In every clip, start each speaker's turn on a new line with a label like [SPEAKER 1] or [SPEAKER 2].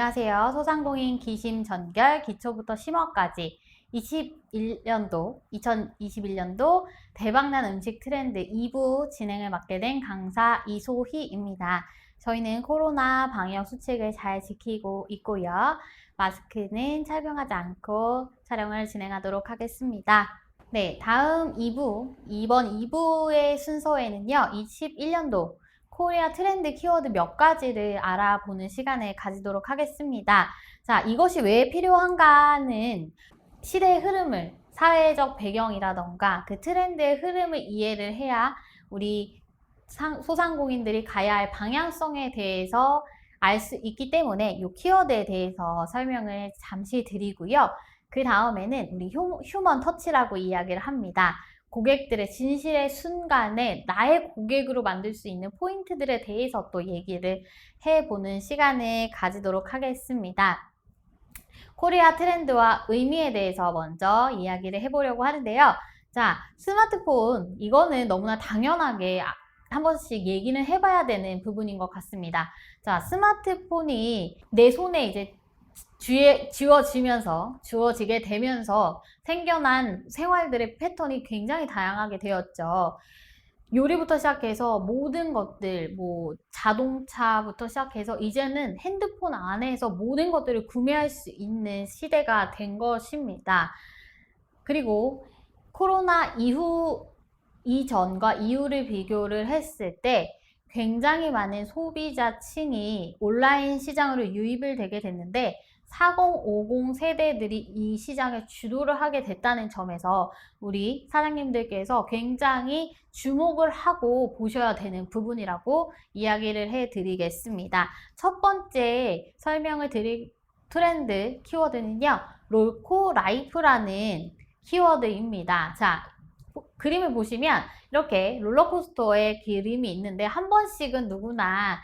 [SPEAKER 1] 안녕하세요. 소상공인 기심 전결 기초부터 심어까지 2021년도 대박난 음식 트렌드 2부 진행을 맡게 된 강사 이소희입니다. 저희는 코로나 방역 수칙을 잘 지키고 있고요. 마스크는 착용하지 않고 촬영을 진행하도록 하겠습니다. 네, 다음 2부, 이번 2부의 순서에는요, 21년도 코리아 트렌드 키워드 몇 가지를 알아보는 시간을 가지도록 하겠습니다. 자, 이것이 왜 필요한가는 시대의 흐름을, 사회적 배경이라던가 그 트렌드의 흐름을 이해를 해야 우리 소상공인들이 가야 할 방향성에 대해서 알 수 있기 때문에 이 키워드에 대해서 설명을 잠시 드리고요. 그 다음에는 우리 휴먼 터치라고 이야기를 합니다. 고객들의 진실의 순간에 나의 고객으로 만들 수 있는 포인트들에 대해서 또 얘기를 해보는 시간을 가지도록 하겠습니다. 코리아 트렌드와 의미에 대해서 먼저 이야기를 해보려고 하는데요. 자, 스마트폰, 이거는 너무나 당연하게 한 번씩 얘기는 해봐야 되는 부분인 것 같습니다. 자, 스마트폰이 내 손에 이제 주어지게 되면서 생겨난 생활들의 패턴이 굉장히 다양하게 되었죠. 요리부터 시작해서 모든 것들, 뭐 자동차부터 시작해서 이제는 핸드폰 안에서 모든 것들을 구매할 수 있는 시대가 된 것입니다. 그리고 코로나 이전과 이후를 비교를 했을 때 굉장히 많은 소비자층이 온라인 시장으로 유입을 되게 됐는데 4050 세대들이 이 시장에 주도를 하게 됐다는 점에서 우리 사장님들께서 굉장히 주목을 하고 보셔야 되는 부분이라고 이야기를 해드리겠습니다. 첫 번째 설명을 드릴 트렌드 키워드는요, 롤코 라이프라는 키워드입니다. 자, 그림을 보시면 이렇게 롤러코스터의 그림이 있는데 한 번씩은 누구나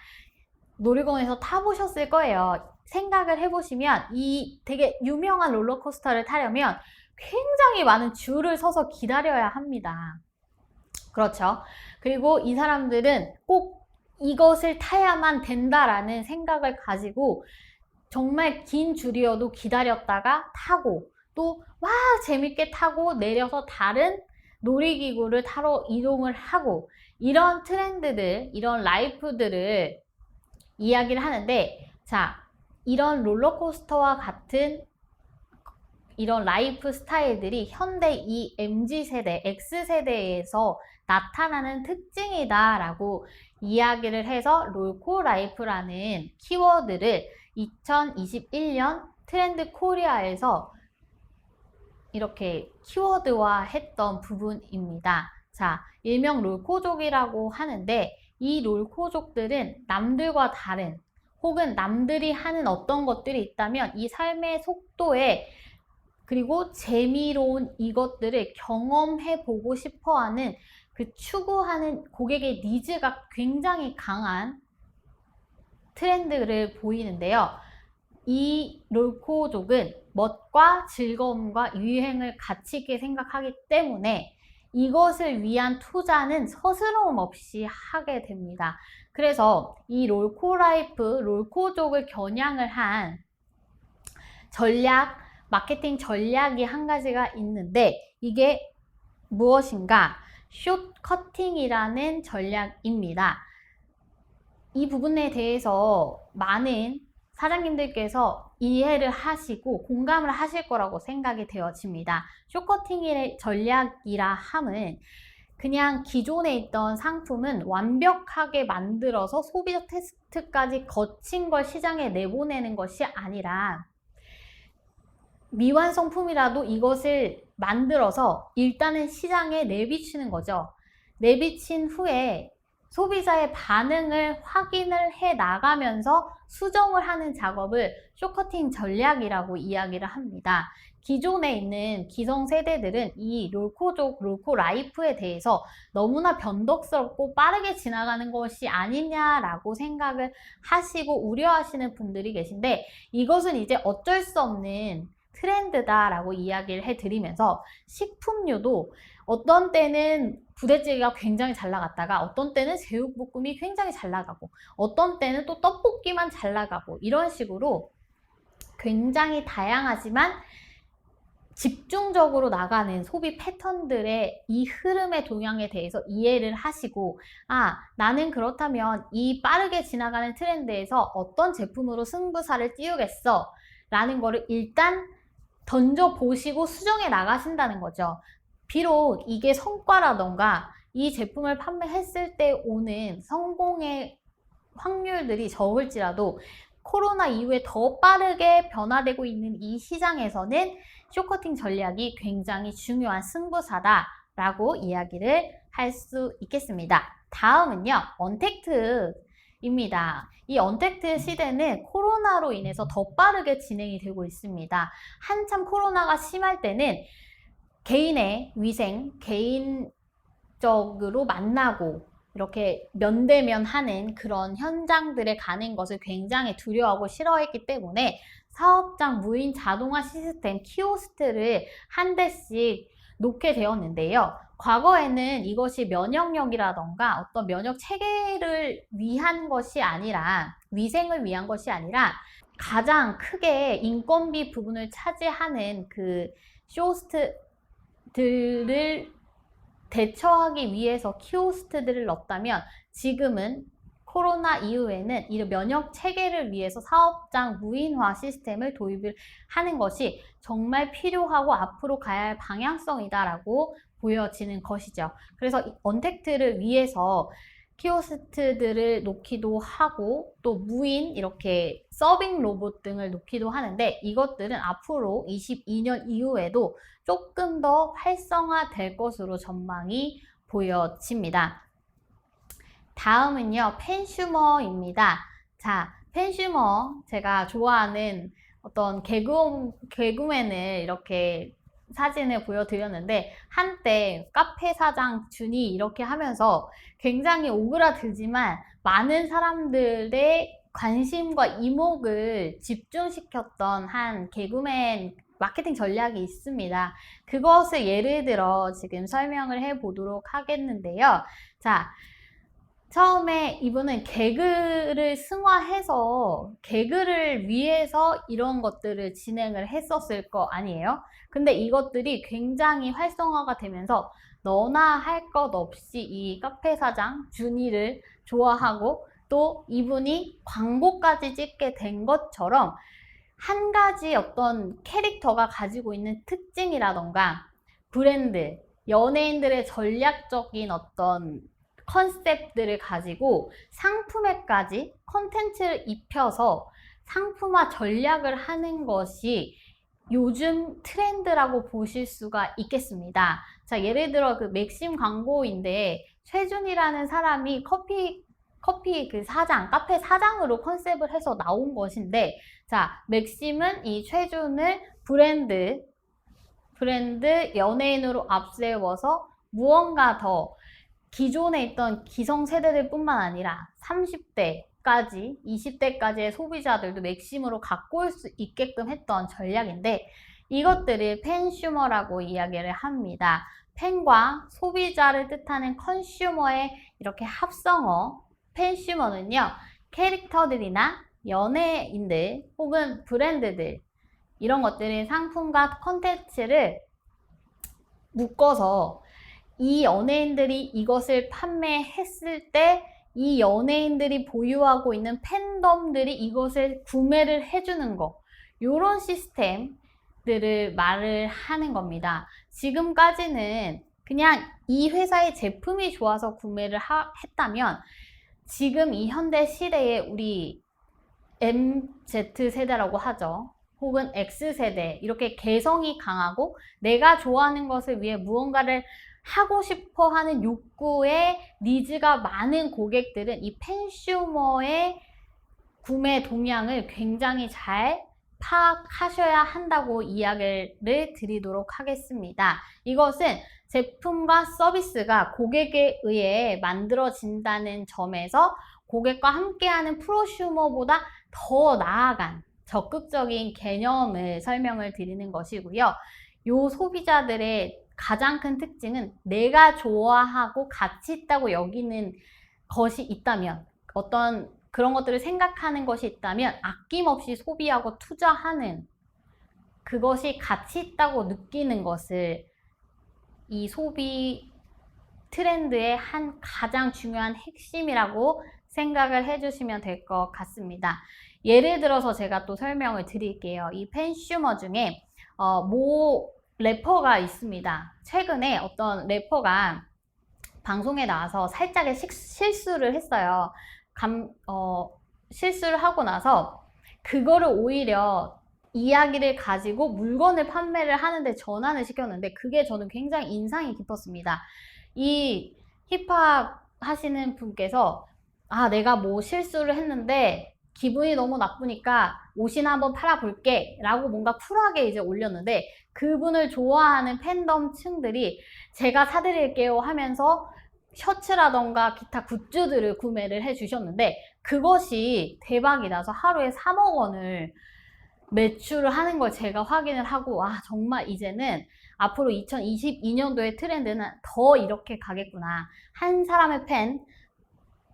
[SPEAKER 1] 놀이공원에서 타보셨을 거예요. 생각을 해보시면 이 되게 유명한 롤러코스터를 타려면 굉장히 많은 줄을 서서 기다려야 합니다. 그렇죠. 그리고 이 사람들은 꼭 이것을 타야만 된다라는 생각을 가지고 정말 긴 줄이어도 기다렸다가 타고 또 와 재밌게 타고 내려서 다른 놀이기구를 타러 이동을 하고 이런 트렌드들, 이런 라이프들을 이야기를 하는데, 자, 이런 롤러코스터와 같은 이런 라이프 스타일들이 현대 이 MZ세대, X세대에서 나타나는 특징이다 라고 이야기를 해서 롤코 라이프라는 키워드를 2021년 트렌드 코리아에서 이렇게 키워드화 했던 부분입니다. 자, 일명 롤코족이라고 하는데 이 롤코족들은 남들과 다른 혹은 남들이 하는 어떤 것들이 있다면 이 삶의 속도에 그리고 재미로운 이것들을 경험해 보고 싶어 하는 그 추구하는 고객의 니즈가 굉장히 강한 트렌드를 보이는데요. 이 롤코족은 멋과 즐거움과 유행을 가치 있게 생각하기 때문에 이것을 위한 투자는 서스러움 없이 하게 됩니다. 그래서 이 롤코라이프, 롤코족을 겨냥을 한 마케팅 전략이 한 가지가 있는데 이게 무엇인가? 숏 커팅이라는 전략입니다. 이 부분에 대해서 많은 사장님들께서 이해를 하시고 공감을 하실 거라고 생각이 되어집니다. 숏커팅의 전략이라 함은 그냥 기존에 있던 상품은 완벽하게 만들어서 소비자 테스트까지 거친 걸 시장에 내보내는 것이 아니라 미완성품이라도 이것을 만들어서 일단은 시장에 내비치는 거죠. 내비친 후에 소비자의 반응을 확인을 해 나가면서 수정을 하는 작업을 숏커팅 전략이라고 이야기를 합니다. 기존에 있는 기성세대들은 이 롤코족, 롤코라이프에 대해서 너무나 변덕스럽고 빠르게 지나가는 것이 아니냐라고 생각을 하시고 우려하시는 분들이 계신데 이것은 이제 어쩔 수 없는 트렌드다라고 이야기를 해드리면서 식품류도 어떤 때는 부대찌개가 굉장히 잘 나갔다가 어떤 때는 제육볶음이 굉장히 잘 나가고 어떤 때는 또 떡볶이만 잘 나가고 이런 식으로 굉장히 다양하지만 집중적으로 나가는 소비 패턴들의 이 흐름의 동향에 대해서 이해를 하시고, 나는 그렇다면 이 빠르게 지나가는 트렌드에서 어떤 제품으로 승부사를 띄우겠어 라는 거를 일단 던져보시고 수정해 나가신다는 거죠. 비록 이게 성과라던가 이 제품을 판매했을 때 오는 성공의 확률들이 적을지라도 코로나 이후에 더 빠르게 변화되고 있는 이 시장에서는 쇼커팅 전략이 굉장히 중요한 승부사다라고 이야기를 할 수 있겠습니다. 다음은요, 언택트입니다. 이 언택트 시대는 코로나로 인해서 더 빠르게 진행이 되고 있습니다. 한참 코로나가 심할 때는 개인의 위생, 개인적으로 만나고 이렇게 면대면 하는 그런 현장들에 가는 것을 굉장히 두려워하고 싫어했기 때문에 사업장 무인 자동화 시스템 키오스트를 한 대씩 놓게 되었는데요. 과거에는 이것이 면역력이라던가 어떤 면역 체계를 위한 것이 아니라, 위생을 위한 것이 아니라 가장 크게 인건비 부분을 차지하는 그 키오스트들을 대처하기 위해서 키오스트들을 넣었다면, 지금은 코로나 이후에는 이 면역 체계를 위해서 사업장 무인화 시스템을 도입을 하는 것이 정말 필요하고 앞으로 가야 할 방향성이다라고 보여지는 것이죠. 그래서 언택트를 위해서 키오스트들을 놓기도 하고 또 무인 이렇게 서빙 로봇 등을 놓기도 하는데, 이것들은 앞으로 22년 이후에도 조금 더 활성화될 것으로 전망이 보여집니다. 다음은요, 팬슈머입니다. 자, 팬슈머, 제가 좋아하는 어떤 개그맨을 이렇게 사진을 보여드렸는데, 한때 카페 사장 준이 이렇게 하면서 굉장히 오그라들지만 많은 사람들의 관심과 이목을 집중시켰던 한 개그맨 마케팅 전략이 있습니다. 그것을 예를 들어 지금 설명을 해 보도록 하겠는데요. 자, 처음에 이분은 개그를 승화해서 개그를 위해서 이런 것들을 진행을 했었을 거 아니에요? 근데 이것들이 굉장히 활성화가 되면서 너나 할 것 없이 이 카페 사장 준이를 좋아하고 또 이분이 광고까지 찍게 된 것처럼 한 가지 어떤 캐릭터가 가지고 있는 특징이라던가 브랜드, 연예인들의 전략적인 어떤 컨셉들을 가지고 상품에까지 컨텐츠를 입혀서 상품화 전략을 하는 것이 요즘 트렌드라고 보실 수가 있겠습니다. 자, 예를 들어 그 맥심 광고인데 최준이라는 사람이 커피 그 사장, 카페 사장으로 컨셉을 해서 나온 것인데, 자, 맥심은 이 최준을 브랜드 연예인으로 앞세워서 무언가 더 기존에 있던 기성세대들 뿐만 아니라 30대까지 20대까지의 소비자들도 맥심으로 갖고 올 수 있게끔 했던 전략인데, 이것들을 팬슈머라고 이야기를 합니다. 팬과 소비자를 뜻하는 컨슈머의 이렇게 합성어 팬슈머는요, 캐릭터들이나 연예인들 혹은 브랜드들, 이런 것들의 상품과 컨텐츠를 묶어서 이 연예인들이 이것을 판매했을 때 이 연예인들이 보유하고 있는 팬덤들이 이것을 구매를 해주는 거, 요런 시스템들을 말을 하는 겁니다. 지금까지는 그냥 이 회사의 제품이 좋아서 구매를 했다면, 지금 이 현대 시대에 우리 MZ세대라고 하죠. 혹은 X세대, 이렇게 개성이 강하고 내가 좋아하는 것을 위해 무언가를 하고 싶어 하는 욕구에 니즈가 많은 고객들은 이 팬슈머의 구매 동향을 굉장히 잘 파악하셔야 한다고 이야기를 드리도록 하겠습니다. 이것은 제품과 서비스가 고객에 의해 만들어진다는 점에서 고객과 함께하는 프로슈머보다 더 나아간 적극적인 개념을 설명을 드리는 것이고요. 요 소비자들의 가장 큰 특징은 내가 좋아하고 가치 있다고 여기는 것이 있다면, 어떤 그런 것들을 생각하는 것이 있다면 아낌없이 소비하고 투자하는 그것이 가치 있다고 느끼는 것을 이 소비 트렌드의 한 가장 중요한 핵심이라고 생각을 해주시면 될 것 같습니다. 예를 들어서 제가 또 설명을 드릴게요. 이 팬슈머 중에 모 래퍼가 있습니다. 최근에 어떤 래퍼가 방송에 나와서 살짝의 실수를 했어요. 실수를 하고 나서 그거를 오히려 이야기를 가지고 물건을 판매를 하는데 전환을 시켰는데 그게 저는 굉장히 인상이 깊었습니다. 이 힙합 하시는 분께서 내가 뭐 실수를 했는데 기분이 너무 나쁘니까 옷이나 한번 팔아볼게 라고 뭔가 쿨하게 이제 올렸는데 그분을 좋아하는 팬덤 층들이 제가 사드릴게요 하면서 셔츠라던가 기타 굿즈들을 구매를 해주셨는데 그것이 대박이 나서 하루에 3억 원을 매출을 하는 걸 제가 확인을 하고 정말 이제는 앞으로 2022년도의 트렌드는 더 이렇게 가겠구나. 한 사람의 팬,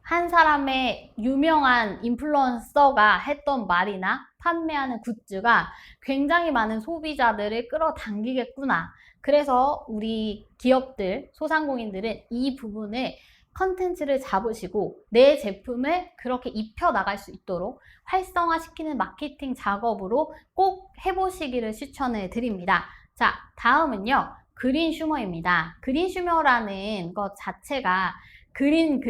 [SPEAKER 1] 한 사람의 유명한 인플루언서가 했던 말이나 판매하는 굿즈가 굉장히 많은 소비자들을 끌어당기겠구나. 그래서 우리 기업들, 소상공인들은 이 부분을 컨텐츠를 잡으시고 내 제품을 그렇게 입혀나갈 수 있도록 활성화시키는 마케팅 작업으로 꼭 해보시기를 추천을 드립니다. 자, 다음은요. 그린 슈머입니다. 그린 슈머라는 것 자체가 그린,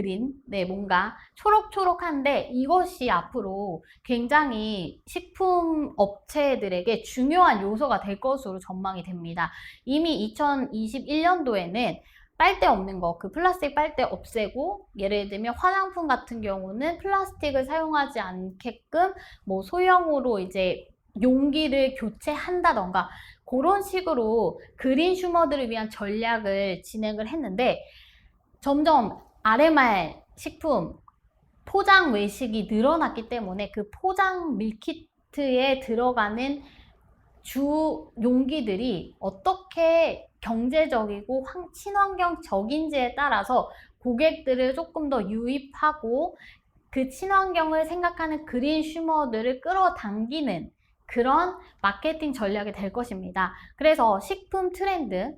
[SPEAKER 1] 뭔가 초록초록한데 이것이 앞으로 굉장히 식품 업체들에게 중요한 요소가 될 것으로 전망이 됩니다. 이미 2021년도에는 빨대 없는 거, 그 플라스틱 빨대 없애고 예를 들면 화장품 같은 경우는 플라스틱을 사용하지 않게끔 뭐 소형으로 이제 용기를 교체한다던가 그런 식으로 그린 슈머들을 위한 전략을 진행을 했는데 점점 RMR 식품 포장 외식이 늘어났기 때문에 그 포장 밀키트에 들어가는 주 용기들이 어떻게 경제적이고 친환경적인지에 따라서 고객들을 조금 더 유입하고 그 친환경을 생각하는 그린 슈머들을 끌어당기는 그런 마케팅 전략이 될 것입니다. 그래서 식품 트렌드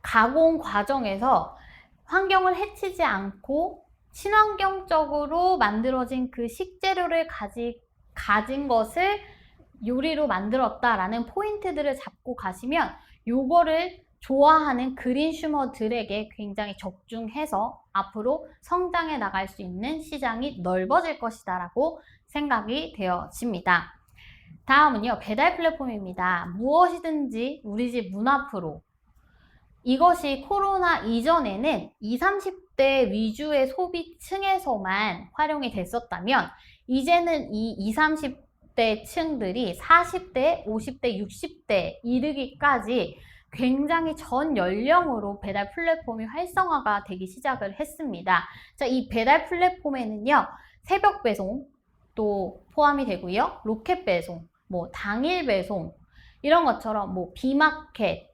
[SPEAKER 1] 가공 과정에서 환경을 해치지 않고 친환경적으로 만들어진 그 식재료를 가진 것을 요리로 만들었다라는 포인트들을 잡고 가시면 요거를 좋아하는 그린 슈머들에게 굉장히 적중해서 앞으로 성장해 나갈 수 있는 시장이 넓어질 것이다 라고 생각이 되어집니다. 다음은요, 배달 플랫폼입니다. 무엇이든지 우리 집 문 앞으로. 이것이 코로나 이전에는 20, 30대 위주의 소비층에서만 활용이 됐었다면 이제는 이 20, 30대 층들이 40대, 50대, 60대 이르기까지 굉장히 전 연령으로 배달 플랫폼이 활성화가 되기 시작을 했습니다. 자, 이 배달 플랫폼에는요, 새벽 배송 또 포함이 되고요, 로켓 배송, 뭐 당일 배송 이런 것처럼 뭐 비마켓,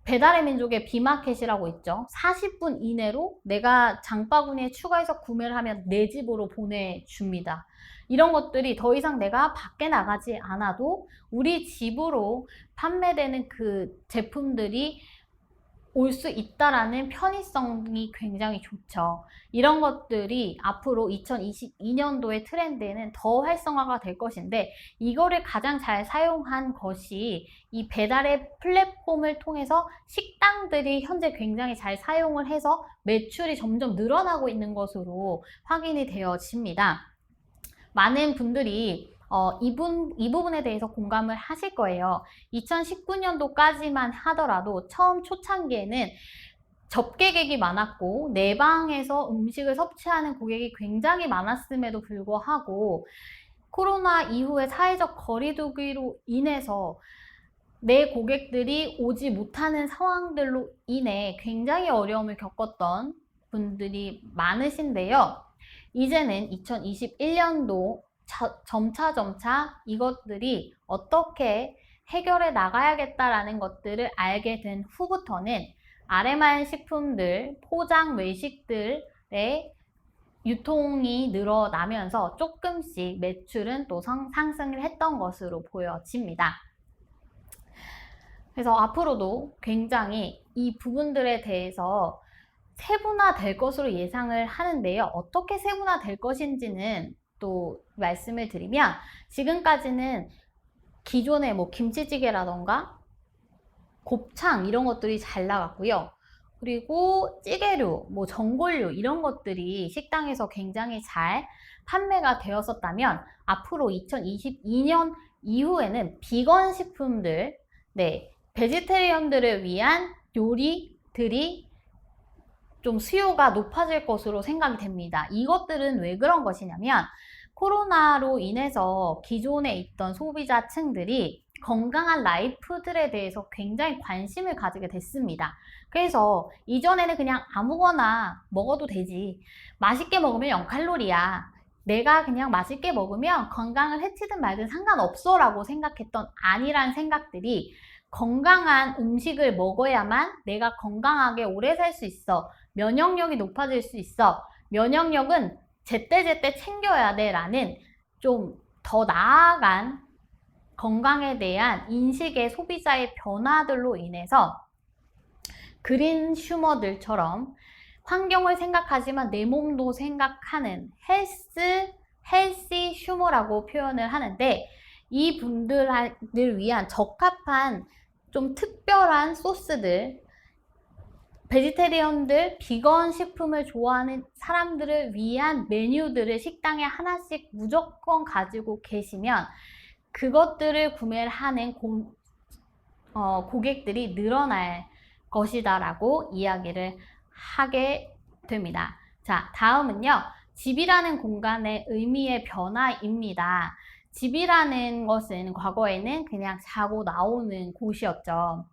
[SPEAKER 1] 배달의 민족의 비마켓이라고 있죠. 40분 이내로 내가 장바구니에 추가해서 구매를 하면 내 집으로 보내줍니다. 이런 것들이 더 이상 내가 밖에 나가지 않아도 우리 집으로 판매되는 그 제품들이 올 수 있다라는 편의성이 굉장히 좋죠. 이런 것들이 앞으로 2022년도의 트렌드에는 더 활성화가 될 것인데 이거를 가장 잘 사용한 것이 이 배달의 플랫폼을 통해서 식당들이 현재 굉장히 잘 사용을 해서 매출이 점점 늘어나고 있는 것으로 확인이 되어집니다. 많은 분들이 이 부분에 대해서 공감을 하실 거예요. 2019년도까지만 하더라도 처음 초창기에는 접객이 많았고 내 방에서 음식을 섭취하는 고객이 굉장히 많았음에도 불구하고 코로나 이후에 사회적 거리두기로 인해서 내 고객들이 오지 못하는 상황들로 인해 굉장히 어려움을 겪었던 분들이 많으신데요. 이제는 2021년도 점차 이것들이 어떻게 해결해 나가야겠다라는 것들을 알게 된 후부터는 RMR 식품들, 포장 외식들의 유통이 늘어나면서 조금씩 매출은 또 상승을 했던 것으로 보여집니다. 그래서 앞으로도 굉장히 이 부분들에 대해서 세분화될 것으로 예상을 하는데요. 어떻게 세분화될 것인지는 또 말씀을 드리면, 지금까지는 기존의 뭐 김치찌개라던가 곱창 이런 것들이 잘 나갔고요. 그리고 찌개류, 뭐 전골류 이런 것들이 식당에서 굉장히 잘 판매가 되었었다면, 앞으로 2022년 이후에는 비건 식품들, 베지테리언들을 위한 요리들이 좀 수요가 높아질 것으로 생각이 됩니다. 이것들은 왜 그런 것이냐면, 코로나로 인해서 기존에 있던 소비자층들이 건강한 라이프들에 대해서 굉장히 관심을 가지게 됐습니다. 그래서 이전에는 그냥 아무거나 먹어도 되지, 맛있게 먹으면 0칼로리야, 내가 그냥 맛있게 먹으면 건강을 해치든 말든 상관없어 라고 생각했던 아니란 생각들이, 건강한 음식을 먹어야만 내가 건강하게 오래 살 수 있어, 면역력이 높아질 수 있어, 면역력은 제때제때 챙겨야 돼 라는 좀 더 나아간 건강에 대한 인식의 소비자의 변화들로 인해서 그린 슈머들처럼 환경을 생각하지만 내 몸도 생각하는 헬시 슈머라고 표현을 하는데, 이 분들을 위한 적합한 좀 특별한 소스들, 베지테리언들, 비건 식품을 좋아하는 사람들을 위한 메뉴들을 식당에 하나씩 무조건 가지고 계시면 그것들을 구매를 하는 고객들이 늘어날 것이다 라고 이야기를 하게 됩니다. 자, 다음은요, 집이라는 공간의 의미의 변화입니다. 집이라는 것은 과거에는 그냥 자고 나오는 곳이었죠.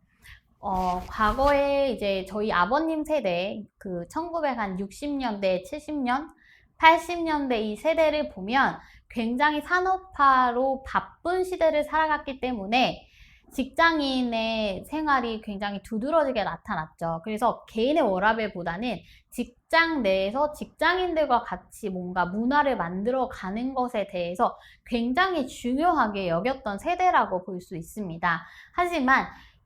[SPEAKER 1] 과거에 이제 저희 아버님 세대, 그 1960년대, 70년, 80년대 이 세대를 보면 굉장히 산업화로 바쁜 시대를 살아갔기 때문에 직장인의 생활이 굉장히 두드러지게 나타났죠. 그래서 개인의 워라밸보다는 직장 내에서 직장인들과 같이 뭔가 문화를 만들어 가는 것에 대해서 굉장히 중요하게 여겼던 세대라고 볼 수 있습니다. 하지만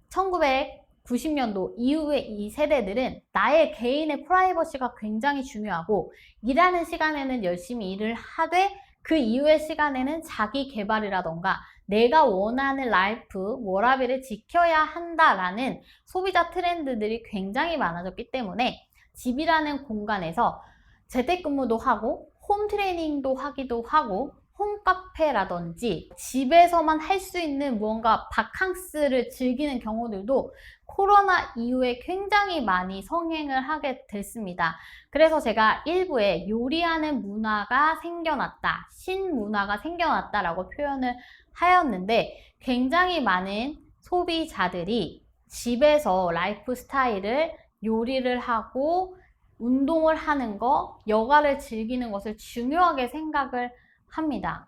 [SPEAKER 1] 1990년도 이후에 이 세대들은 나의 개인의 프라이버시가 굉장히 중요하고, 일하는 시간에는 열심히 일을 하되 그 이후의 시간에는 자기 개발이라던가 내가 원하는 라이프, 워라밸을 지켜야 한다라는 소비자 트렌드들이 굉장히 많아졌기 때문에 집이라는 공간에서 재택근무도 하고 홈 트레이닝도 하기도 하고 홈카페라든지 집에서만 할 수 있는 무언가 바캉스를 즐기는 경우들도 코로나 이후에 굉장히 많이 성행을 하게 됐습니다. 그래서 제가 일부에 요리하는 문화가 생겨났다, 신문화가 생겨났다라고 표현을 하였는데, 굉장히 많은 소비자들이 집에서 라이프 스타일을 요리를 하고 운동을 하는 거, 여가를 즐기는 것을 중요하게 생각을 합니다.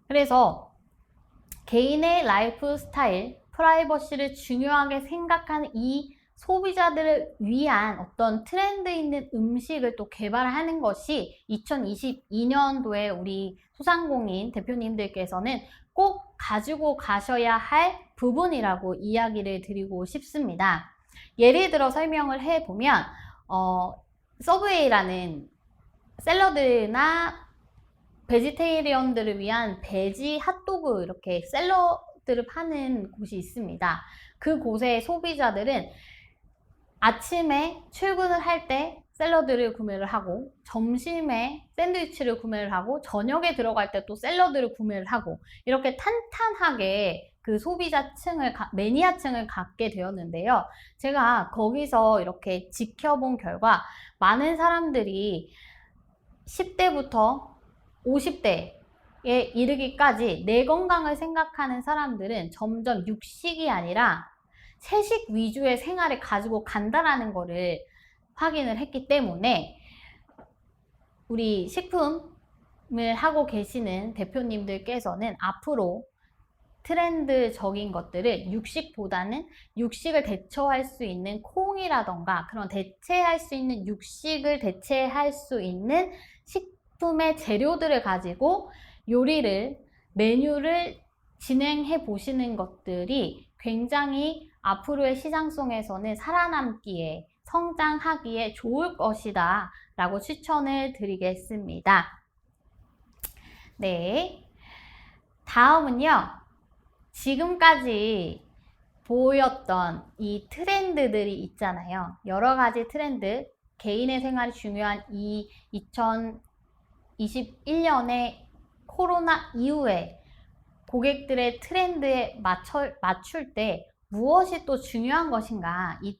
[SPEAKER 1] 그래서 개인의 라이프 스타일, 프라이버시를 중요하게 생각하는 이 소비자들을 위한 어떤 트렌드 있는 음식을 또 개발하는 것이 2022년도에 우리 소상공인 대표님들께서는 꼭 가지고 가셔야 할 부분이라고 이야기를 드리고 싶습니다. 예를 들어 설명을 해보면, 서브웨이라는 샐러드나 베지테리언들을 위한 베지 핫도그 이렇게 샐러드를 파는 곳이 있습니다. 그곳의 소비자들은 아침에 출근을 할 때 샐러드를 구매를 하고, 점심에 샌드위치를 구매를 하고, 저녁에 들어갈 때 또 샐러드를 구매를 하고, 이렇게 탄탄하게 그 소비자층을, 매니아층을 갖게 되었는데요. 제가 거기서 이렇게 지켜본 결과 많은 사람들이 10대부터 50대에 이르기까지 내 건강을 생각하는 사람들은 점점 육식이 아니라 채식 위주의 생활을 가지고 간다라는 거를 확인을 했기 때문에, 우리 식품을 하고 계시는 대표님들께서는 앞으로 트렌드적인 것들을 육식보다는 육식을 대처할 수 있는 콩이라던가 그런 대체할 수 있는 육식을 대체할 수 있는 식품의 재료들을 가지고 요리를, 메뉴를 진행해 보시는 것들이 굉장히 앞으로의 시장성에서는 살아남기에, 성장하기에 좋을 것이다 라고 추천을 드리겠습니다. 네. 다음은요, 지금까지 보였던 이 트렌드들이 있잖아요. 여러 가지 트렌드, 개인의 생활이 중요한 이 2021년에 코로나 이후에 고객들의 트렌드에 맞출 때 무엇이 또 중요한 것인가? 이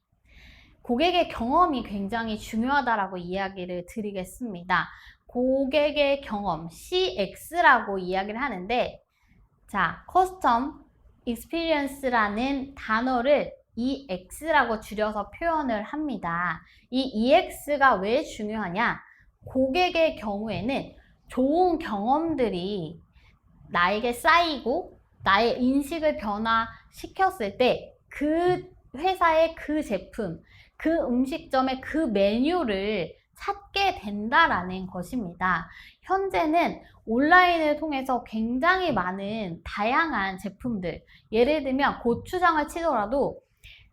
[SPEAKER 1] 고객의 경험이 굉장히 중요하다라고 이야기를 드리겠습니다. 고객의 경험, CX라고 이야기를 하는데, 자, 커스텀 익스피리언스라는 단어를 EX라고 줄여서 표현을 합니다. 이 EX가 왜 중요하냐? 고객의 경우에는 좋은 경험들이 나에게 쌓이고 나의 인식을 변화시켰을 때 그 회사의 그 제품, 그 음식점의 그 메뉴를 찾게 된다라는 것입니다. 현재는 온라인을 통해서 굉장히 많은 다양한 제품들, 예를 들면 고추장을 치더라도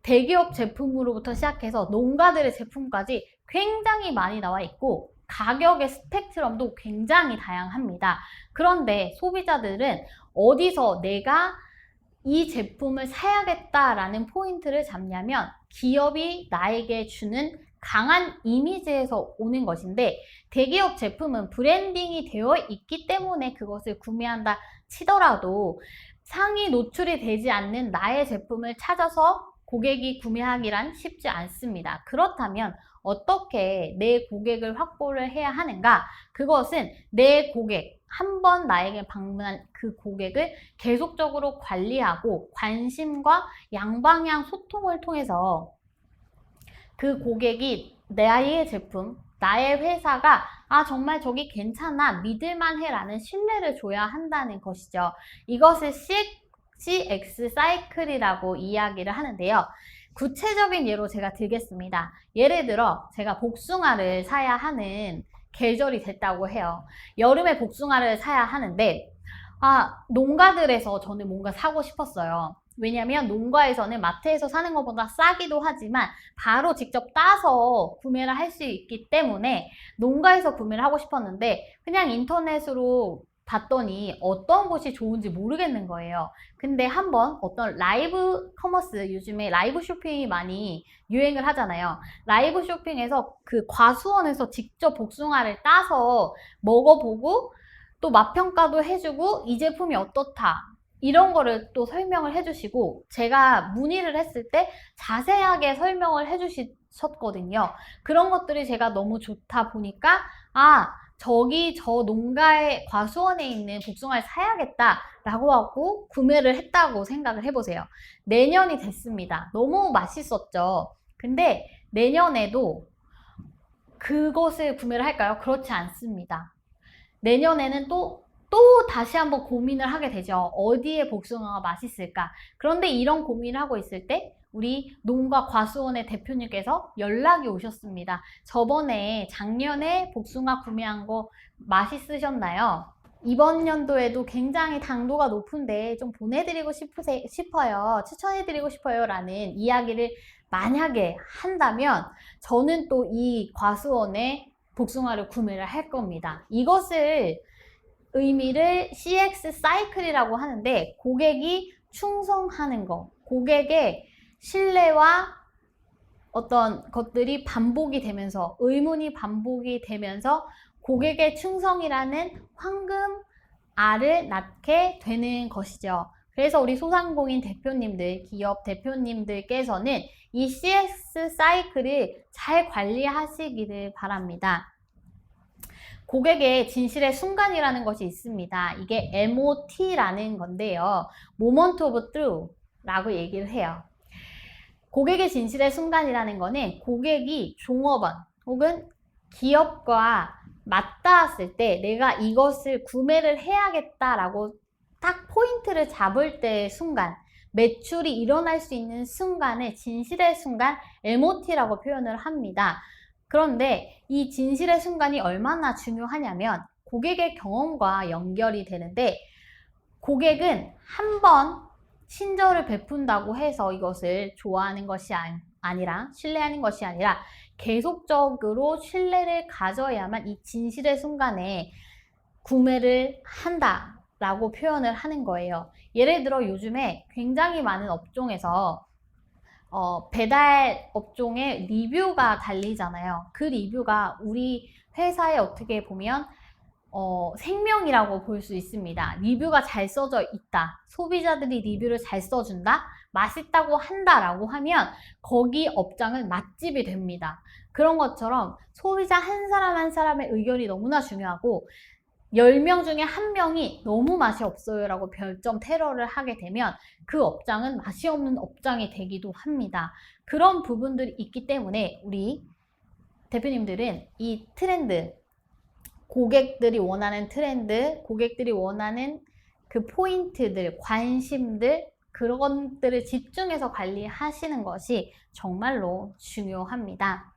[SPEAKER 1] 대기업 제품으로부터 시작해서 농가들의 제품까지 굉장히 많이 나와 있고 가격의 스펙트럼도 굉장히 다양합니다. 그런데 소비자들은 어디서 내가 이 제품을 사야겠다라는 포인트를 잡냐면 기업이 나에게 주는 강한 이미지에서 오는 것인데, 대기업 제품은 브랜딩이 되어 있기 때문에 그것을 구매한다 치더라도 상위 노출이 되지 않는 나의 제품을 찾아서 고객이 구매하기란 쉽지 않습니다. 그렇다면 어떻게 내 고객을 확보를 해야 하는가? 그것은 내 고객, 한번 나에게 방문한 그 고객을 계속적으로 관리하고 관심과 양방향 소통을 통해서 그 고객이 나의 제품, 나의 회사가 정말 저기 괜찮아, 믿을만해 라는 신뢰를 줘야 한다는 것이죠. 이것을 CX 사이클이라고 이야기를 하는데요. 구체적인 예로 제가 들겠습니다. 예를 들어 제가 복숭아를 사야 하는 계절이 됐다고 해요. 여름에 복숭아를 사야 하는데 농가들에서 저는 뭔가 사고 싶었어요. 왜냐면 농가에서는 마트에서 사는 것보다 싸기도 하지만 바로 직접 따서 구매를 할 수 있기 때문에 농가에서 구매를 하고 싶었는데 그냥 인터넷으로 봤더니 어떤 곳이 좋은지 모르겠는 거예요. 근데 한번 어떤 라이브 커머스, 요즘에 라이브 쇼핑이 많이 유행을 하잖아요. 라이브 쇼핑에서 그 과수원에서 직접 복숭아를 따서 먹어보고 또 맛평가도 해주고 이 제품이 어떻다, 이런 거를 또 설명을 해주시고 제가 문의를 했을 때 자세하게 설명을 해주셨거든요. 그런 것들이 제가 너무 좋다 보니까 저기 저 농가의 과수원에 있는 복숭아를 사야겠다 라고 하고 구매를 했다고 생각을 해보세요. 내년이 됐습니다. 너무 맛있었죠. 근데 내년에도 그것을 구매를 할까요? 그렇지 않습니다. 내년에는 또 다시 한번 고민을 하게 되죠. 어디에 복숭아가 맛있을까? 그런데 이런 고민을 하고 있을 때 우리 농가 과수원의 대표님께서 연락이 오셨습니다. 작년에 복숭아 구매한 거 맛있으셨나요? 이번 연도에도 굉장히 당도가 높은데 좀 보내드리고 싶어요. 추천해드리고 싶어요. 라는 이야기를 만약에 한다면 저는 또 이 과수원의 복숭아를 구매를 할 겁니다. 이것을 의미를 CX 사이클이라고 하는데 고객이 충성하는 거, 고객의 신뢰와 어떤 것들이 반복이 되면서 의문이 반복이 되면서 고객의 충성이라는 황금 알을 낳게 되는 것이죠. 그래서 우리 소상공인 대표님들, 기업 대표님들께서는 이 CX 사이클을 잘 관리하시기를 바랍니다. 고객의 진실의 순간이라는 것이 있습니다. 이게 MOT라는 건데요. Moment of Truth 라고 얘기를 해요. 고객의 진실의 순간이라는 거는 고객이 종업원 혹은 기업과 맞닿았을 때 내가 이것을 구매를 해야겠다라고 딱 포인트를 잡을 때의 순간, 매출이 일어날 수 있는 순간의 진실의 순간 MOT라고 표현을 합니다. 그런데 이 진실의 순간이 얼마나 중요하냐면 고객의 경험과 연결이 되는데, 고객은 한 번 친절을 베푼다고 해서 이것을 좋아하는 것이 아니라, 신뢰하는 것이 아니라 계속적으로 신뢰를 가져야만 이 진실의 순간에 구매를 한다라고 표현을 하는 거예요. 예를 들어 요즘에 굉장히 많은 업종에서 배달 업종에 리뷰가 달리잖아요. 그 리뷰가 우리 회사에 어떻게 보면 생명이라고 볼 수 있습니다. 리뷰가 잘 써져 있다. 소비자들이 리뷰를 잘 써준다. 맛있다고 한다라고 하면 거기 업장은 맛집이 됩니다. 그런 것처럼 소비자 한 사람 한 사람의 의견이 너무나 중요하고, 10명 중에 1명이 너무 맛이 없어요 라고 별점 테러를 하게 되면 그 업장은 맛이 없는 업장이 되기도 합니다. 그런 부분들이 있기 때문에 우리 대표님들은 이 트렌드, 고객들이 원하는 트렌드, 고객들이 원하는 그 포인트들, 관심들, 그런 것들을 집중해서 관리하시는 것이 정말로 중요합니다.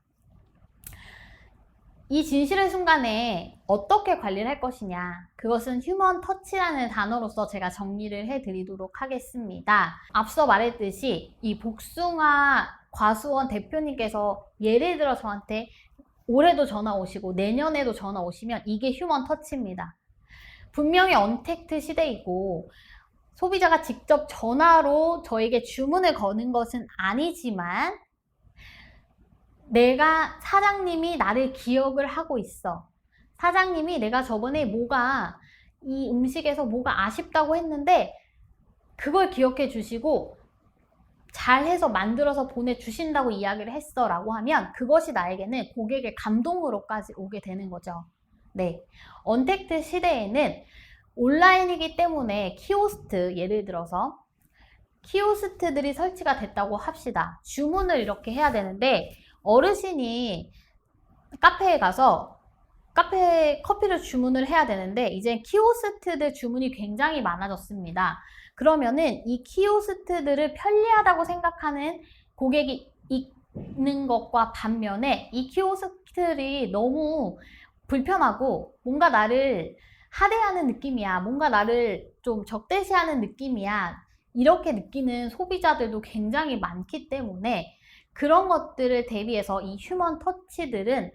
[SPEAKER 1] 이 진실의 순간에 어떻게 관리를 할 것이냐, 그것은 휴먼 터치라는 단어로서 제가 정리를 해드리도록 하겠습니다. 앞서 말했듯이 이 복숭아 과수원 대표님께서 예를 들어 저한테 올해도 전화 오시고 내년에도 전화 오시면 이게 휴먼 터치입니다. 분명히 언택트 시대이고 소비자가 직접 전화로 저에게 주문을 거는 것은 아니지만, 내가 사장님이 나를 기억을 하고 있어. 사장님이 내가 저번에 이 음식에서 뭐가 아쉽다고 했는데 그걸 기억해 주시고 잘해서 만들어서 보내주신다고 이야기를 했어 라고 하면 그것이 나에게는 고객의 감동으로까지 오게 되는 거죠. 네, 언택트 시대에는 온라인이기 때문에 키오스트, 예를 들어서 키오스트들이 설치가 됐다고 합시다. 주문을 이렇게 해야 되는데 어르신이 카페에 가서 커피를 주문을 해야 되는데 이제 키오스트들 주문이 굉장히 많아졌습니다. 그러면은 이 키오스트들을 편리하다고 생각하는 고객이 있는 것과 반면에 이 키오스트들이 너무 불편하고 뭔가 나를 하대하는 느낌이야, 뭔가 나를 좀 적대시하는 느낌이야, 이렇게 느끼는 소비자들도 굉장히 많기 때문에 그런 것들을 대비해서 이 휴먼 터치들은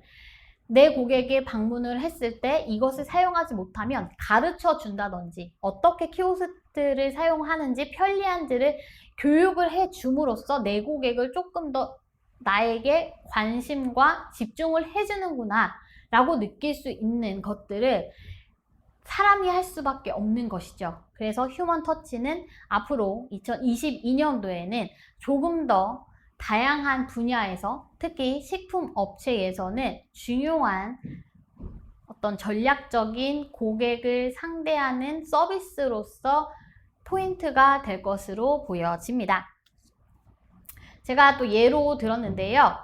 [SPEAKER 1] 내 고객이 방문을 했을 때 이것을 사용하지 못하면 가르쳐 준다든지 어떻게 키오스트를 사용하는지 편리한지를 교육을 해 줌으로써 내 고객을 조금 더 나에게 관심과 집중을 해주는구나 라고 느낄 수 있는 것들을 사람이 할 수밖에 없는 것이죠. 그래서 휴먼 터치는 앞으로 2022년도에는 조금 더 다양한 분야에서, 특히 식품 업체에서는 중요한 어떤 전략적인 고객을 상대하는 서비스로서 포인트가 될 것으로 보여집니다. 제가 또 예로 들었는데요.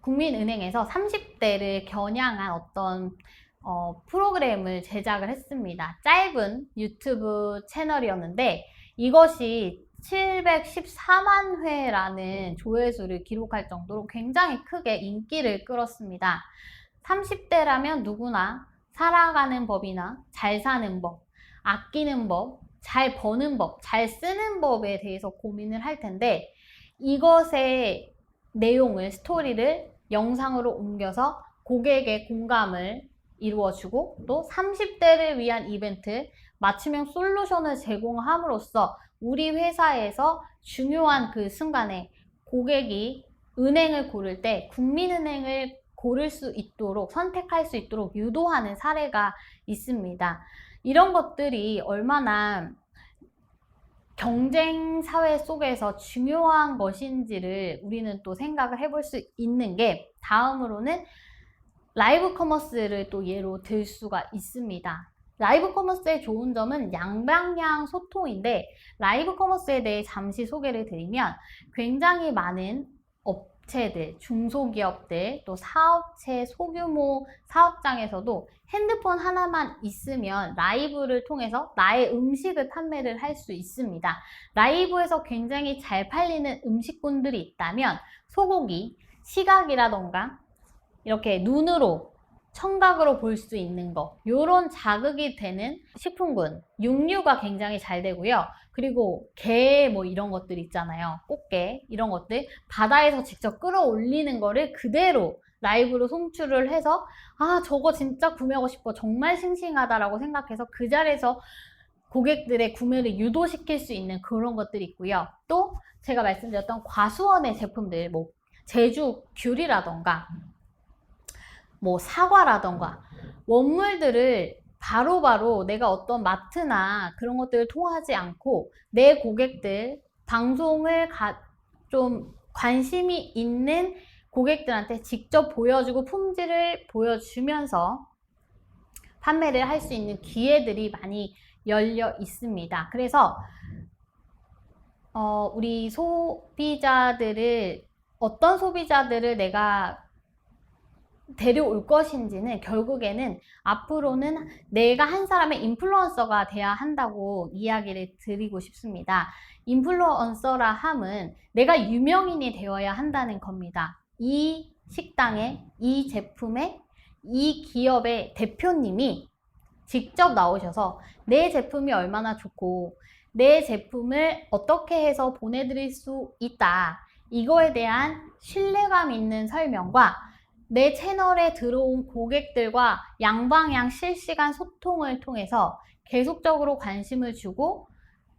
[SPEAKER 1] 국민은행에서 30대를 겨냥한 어떤 프로그램을 제작을 했습니다. 짧은 유튜브 채널이었는데 이것이 714만 회라는 조회수를 기록할 정도로 굉장히 크게 인기를 끌었습니다. 30대라면 누구나 살아가는 법이나 잘 사는 법, 아끼는 법, 잘 버는 법, 잘 쓰는 법에 대해서 고민을 할 텐데 이것의 내용을, 스토리를 영상으로 옮겨서 고객의 공감을 이루어주고 또 30대를 위한 이벤트, 맞춤형 솔루션을 제공함으로써 우리 회사에서 중요한 그 순간에 고객이 은행을 고를 때 국민은행을 고를 수 있도록, 선택할 수 있도록 유도하는 사례가 있습니다. 이런 것들이 얼마나 경쟁 사회 속에서 중요한 것인지를 우리는 또 생각을 해볼 수 있는 게, 다음으로는 라이브 커머스를 또 예로 들 수가 있습니다. 라이브 커머스의 좋은 점은 양방향 소통인데, 라이브 커머스에 대해 잠시 소개를 드리면 굉장히 많은 업체들, 중소기업들, 또 사업체, 소규모 사업장에서도 핸드폰 하나만 있으면 라이브를 통해서 나의 음식을 판매를 할 수 있습니다. 라이브에서 굉장히 잘 팔리는 음식군들이 있다면 소고기, 시각이라던가 이렇게 눈으로 청각으로 볼 수 있는 거, 요런 자극이 되는 식품군, 육류가 굉장히 잘 되고요. 그리고 게 뭐 이런 것들 있잖아요. 꽃게 이런 것들 바다에서 직접 끌어올리는 거를 그대로 라이브로 송출을 해서 아 저거 진짜 구매하고 싶어, 정말 싱싱하다라고 생각해서 그 자리에서 고객들의 구매를 유도시킬 수 있는 그런 것들이 있고요. 또 제가 말씀드렸던 과수원의 제품들, 뭐 제주 귤이라던가 뭐 사과라던가 원물들을 바로바로 내가 어떤 마트나 그런 것들을 통하지 않고 내 고객들, 방송을 좀 관심이 있는 고객들한테 직접 보여주고 품질을 보여주면서 판매를 할 수 있는 기회들이 많이 열려 있습니다. 그래서 우리 소비자들을, 어떤 소비자들을 내가 데려올 것인지는 결국에는 앞으로는 내가 한 사람의 인플루언서가 돼야 한다고 이야기를 드리고 싶습니다. 인플루언서라 함은 내가 유명인이 되어야 한다는 겁니다. 이 식당에, 이 제품에, 이 기업의 대표님이 직접 나오셔서 내 제품이 얼마나 좋고 내 제품을 어떻게 해서 보내드릴 수 있다, 이거에 대한 신뢰감 있는 설명과 내 채널에 들어온 고객들과 양방향 실시간 소통을 통해서 계속적으로 관심을 주고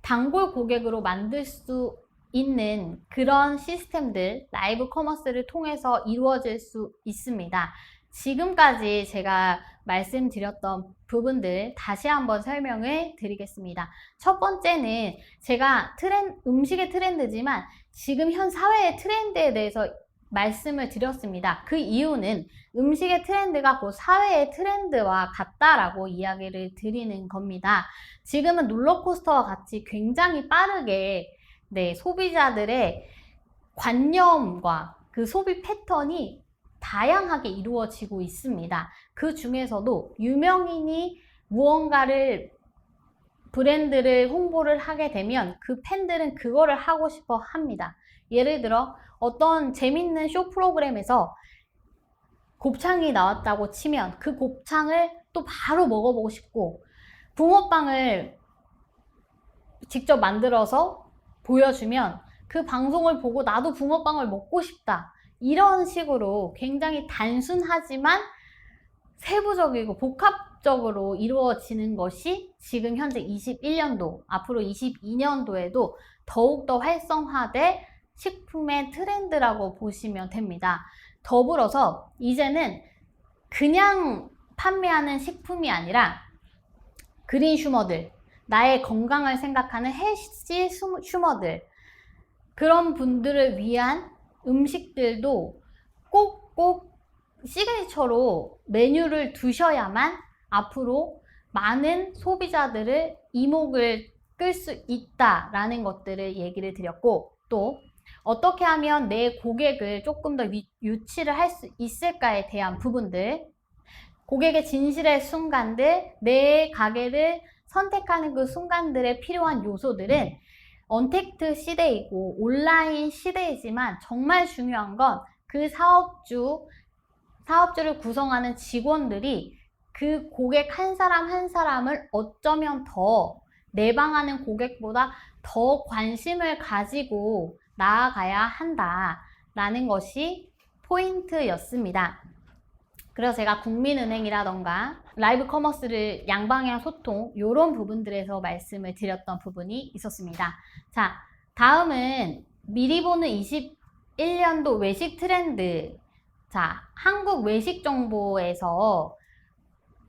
[SPEAKER 1] 단골 고객으로 만들 수 있는 그런 시스템들, 라이브 커머스를 통해서 이루어질 수 있습니다. 지금까지 제가 말씀드렸던 부분들 다시 한번 설명을 드리겠습니다. 첫 번째는 제가 음식의 트렌드지만 지금 현 사회의 트렌드에 대해서 말씀을 드렸습니다. 그 이유는 음식의 트렌드가 곧 사회의 트렌드와 같다라고 이야기를 드리는 겁니다. 지금은 롤러코스터와 같이 굉장히 빠르게 소비자들의 관념과 그 소비 패턴이 다양하게 이루어지고 있습니다. 그 중에서도 유명인이 무언가를, 브랜드를 홍보를 하게 되면 그 팬들은 그거를 하고 싶어 합니다. 예를 들어 어떤 재밌는 쇼 프로그램에서 곱창이 나왔다고 치면 그 곱창을 또 바로 먹어보고 싶고, 붕어빵을 직접 만들어서 보여주면 그 방송을 보고 나도 붕어빵을 먹고 싶다, 이런 식으로 굉장히 단순하지만 세부적이고 복합적으로 이루어지는 것이 지금 현재 21년도, 앞으로 22년도에도 더욱더 활성화될 식품의 트렌드라고 보시면 됩니다. 더불어서 이제는 그냥 판매하는 식품이 아니라 그린 슈머들, 나의 건강을 생각하는 헬시 슈머들, 그런 분들을 위한 음식들도 꼭꼭 시그니처로 메뉴를 두셔야만 앞으로 많은 소비자들을 이목을 끌 수 있다라는 것들을 얘기를 드렸고, 또 어떻게 하면 내 고객을 조금 더 유치를 할 수 있을까에 대한 부분들, 고객의 진실의 순간들, 내 가게를 선택하는 그 순간들에 필요한 요소들은 언택트 시대이고 온라인 시대이지만 정말 중요한 건 그 사업주를 구성하는 직원들이 그 고객 한 사람 한 사람을 어쩌면 더 내방하는 고객보다 더 관심을 가지고 나아가야 한다라는 것이 포인트였습니다. 그래서 제가 국민은행이라던가 라이브 커머스를 양방향 소통, 이런 부분들에서 말씀을 드렸던 부분이 있었습니다. 자, 다음은 미리 보는 21년도 외식 트렌드. 자, 한국 외식 정보에서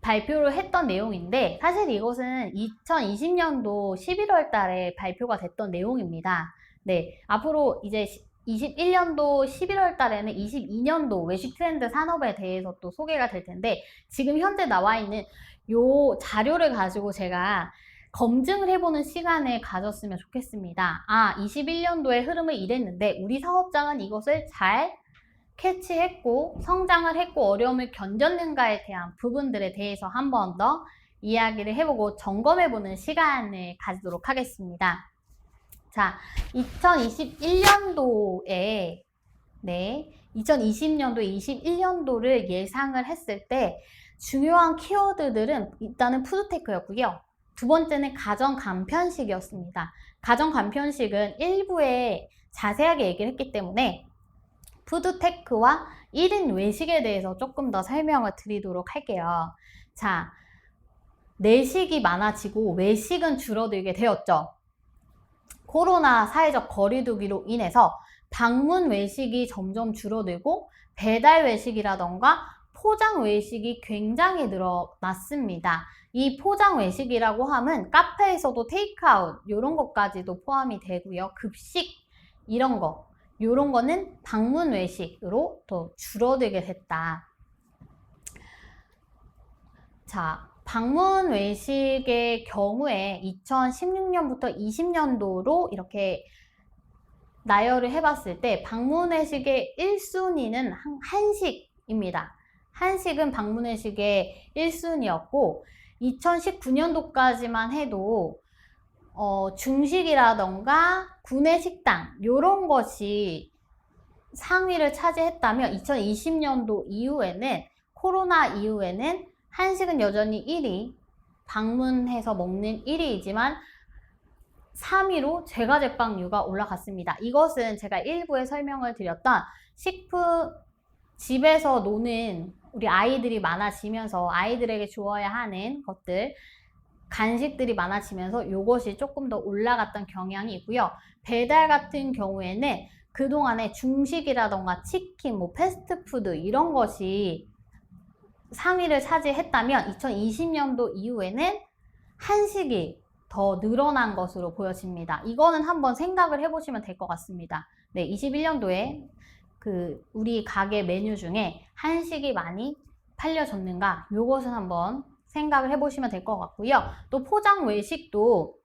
[SPEAKER 1] 발표를 했던 내용인데, 사실 이것은 2020년도 11월 달에 발표가 됐던 내용입니다. 네, 앞으로 이제 21년도 11월 달에는 22년도 외식 트렌드 산업에 대해서 또 소개가 될 텐데, 지금 현재 나와 있는 요 자료를 가지고 제가 검증을 해보는 시간을 가졌으면 좋겠습니다. 아, 21년도의 흐름을 이랬는데 우리 사업장은 이것을 잘 캐치했고 성장을 했고 어려움을 견뎠는가에 대한 부분들에 대해서 한 번 더 이야기를 해보고 점검해보는 시간을 가지도록 하겠습니다. 자, 2021년도에 2020년도, 21년도를 예상을 했을 때 중요한 키워드들은 일단은 푸드테크였고요. 두 번째는 가정 간편식이었습니다. 가정 간편식은 일부에 자세하게 얘기를 했기 때문에 푸드테크와 1인 외식에 대해서 조금 더 설명을 드리도록 할게요. 자, 내식이 많아지고 외식은 줄어들게 되었죠. 코로나 사회적 거리두기로 인해서 방문 외식이 점점 줄어들고 배달 외식이라던가 포장 외식이 굉장히 늘어났습니다. 이 포장 외식이라고 하면 카페에서도 테이크아웃 이런 것까지도 포함이 되고요. 급식 이런 거는 방문 외식으로 더 줄어들게 됐다. 자, 방문 외식의 경우에 2016년부터 20년도로 이렇게 나열을 해봤을 때 방문 외식의 1순위는 한식입니다. 한식은 방문 외식의 1순위였고 2019년도까지만 해도 중식이라던가 구내식당 이런 것이 상위를 차지했다면 2020년도 이후에는 코로나 이후에는 한식은 여전히 1위, 방문해서 먹는 1위이지만 3위로 제과제빵류가 올라갔습니다. 이것은 제가 일부에 설명을 드렸던 집에서 노는 우리 아이들이 많아지면서 아이들에게 주어야 하는 것들, 간식들이 많아지면서 이것이 조금 더 올라갔던 경향이 있고요. 배달 같은 경우에는 그동안에 중식이라던가 치킨, 패스트푸드 이런 것이 상위를 차지했다면 2020년도 이후에는 한식이 더 늘어난 것으로 보여집니다. 이거는 한번 생각을 해보시면 될 것 같습니다. 네, 21년도에 우리 가게 메뉴 중에 한식이 많이 팔려졌는가? 요것은 한번 생각을 해보시면 될 것 같고요. 또 포장 외식도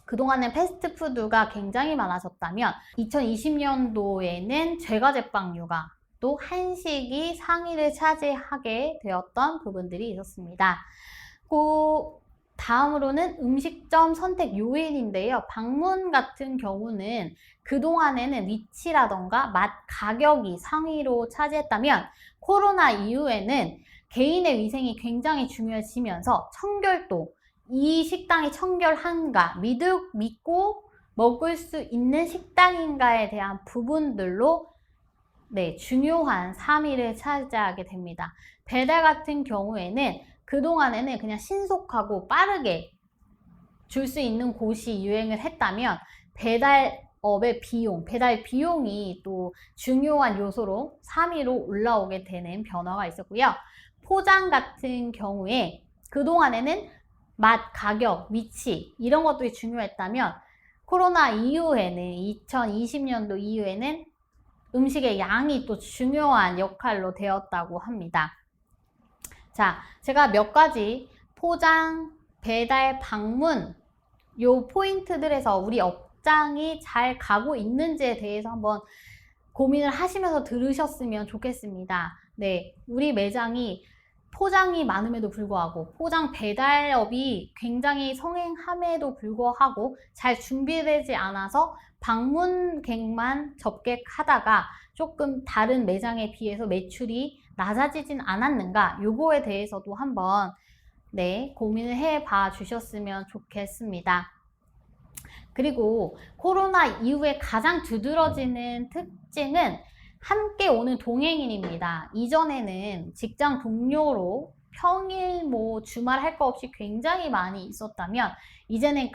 [SPEAKER 1] 그동안엔 패스트푸드가 굉장히 많아졌다면 2020년도에는 제과제빵류가 또 한식이 상위를 차지하게 되었던 부분들이 있었습니다. 다음으로는 음식점 선택 요인인데요. 방문 같은 경우는 그동안에는 위치라던가 맛, 가격이 상위로 차지했다면 코로나 이후에는 개인의 위생이 굉장히 중요해지면서 청결도, 이 식당이 청결한가, 믿고 먹을 수 있는 식당인가에 대한 부분들로 중요한 3위를 차지하게 됩니다. 배달 같은 경우에는 그동안에는 그냥 신속하고 빠르게 줄 수 있는 곳이 유행을 했다면 배달업의 배달 비용이 또 중요한 요소로 3위로 올라오게 되는 변화가 있었고요. 포장 같은 경우에 그동안에는 맛, 가격, 위치 이런 것들이 중요했다면 코로나 이후에는 2020년도 이후에는 음식의 양이 또 중요한 역할로 되었다고 합니다. 자, 제가 몇 가지 포장, 배달, 방문 요 포인트들에서 우리 업장이 잘 가고 있는지에 대해서 한번 고민을 하시면서 들으셨으면 좋겠습니다. 네, 우리 매장이 포장이 많음에도 불구하고 포장 배달업이 굉장히 성행함에도 불구하고 잘 준비되지 않아서 방문객만 접객하다가 조금 다른 매장에 비해서 매출이 낮아지진 않았는가, 요거에 대해서도 한번 고민을 해봐 주셨으면 좋겠습니다. 그리고 코로나 이후에 가장 두드러지는 특징은 함께 오는 동행인입니다. 이전에는 직장 동료로 평일 주말 할 거 없이 굉장히 많이 있었다면 이제는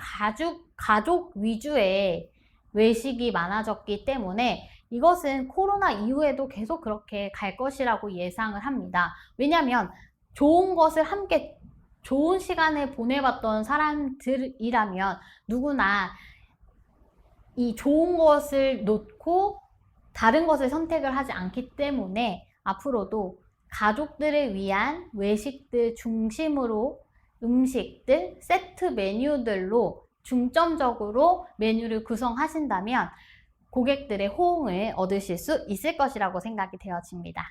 [SPEAKER 1] 가족 위주의 외식이 많아졌기 때문에 이것은 코로나 이후에도 계속 그렇게 갈 것이라고 예상을 합니다. 왜냐하면 좋은 것을 함께 좋은 시간을 보내봤던 사람들이라면 누구나 이 좋은 것을 놓고 다른 것을 선택을 하지 않기 때문에 앞으로도 가족들을 위한 외식들 중심으로 음식들, 세트 메뉴들로 중점적으로 메뉴를 구성하신다면 고객들의 호응을 얻으실 수 있을 것이라고 생각이 되어집니다.